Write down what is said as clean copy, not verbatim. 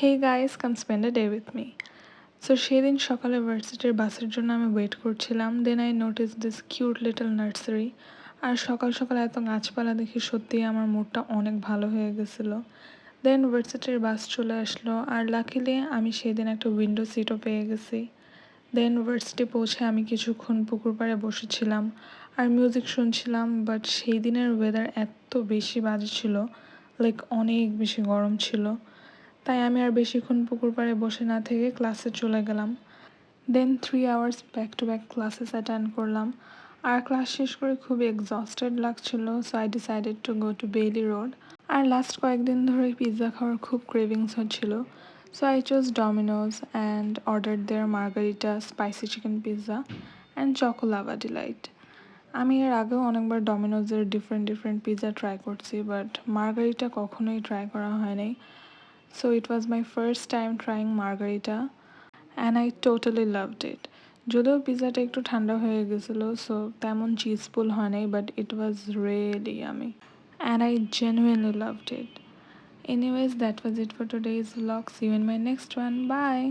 Hey guys, come spend a day with me. So সেদিন সকালে ভার্সিটির বাসের জন্য আমি ওয়েট করছিলাম। Then I notice this cute little nursery. আর সকাল সকাল এত গাছপালা দেখে সত্যিই আমার মুডটা অনেক ভালো হয়ে গেছিলো। দেন ভার্সিটির বাস চলে আসলো আর লাকিলি আমি সেদিন একটা উইন্ডো সিটও পেয়ে গেছি। দেন ভার্সিটি পৌঁছে আমি কিছুক্ষণ পুকুর পাড়ে বসেছিলাম আর মিউজিক শুনছিলাম। বাট সেই দিনের ওয়েদার এত বেশি বাজে ছিল, লাইক অনেক বেশি গরম ছিল। তাই আমি আর বেশিক্ষণ পুকুর পাড়ে বসে না থেকে ক্লাসে চলে গেলাম। Then 3 hours back to back classes attend করলাম। আর ক্লাস শেষ করে খুবই এক্সস্টেড লাগছিল, so I decided to go to Bailey Road. আর লাস্ট কয়েকদিন ধরে পিৎজা খাওয়ার খুব ক্রেভিংস হচ্ছিল, so I choose Domino's and order their margherita spicy chicken pizza and choco lava delight. আমি এর আগেও অনেকবার ডমিনোজের ডিফারেন্ট ডিফারেন্ট পিৎজা ট্রাই করছি, বাট মার্গারিটা কখনোই ট্রাই করা হয়নি। So it was my first time trying margarita and I totally loved it. যদিও পিৎজাটা একটু ঠান্ডা হয়ে গেছিলো, সো তেমন চিজফুল হয় নাই, but it was really yummy and I genuinely loved it. Anyways, that was it for today's vlog. See you in my next one. Bye.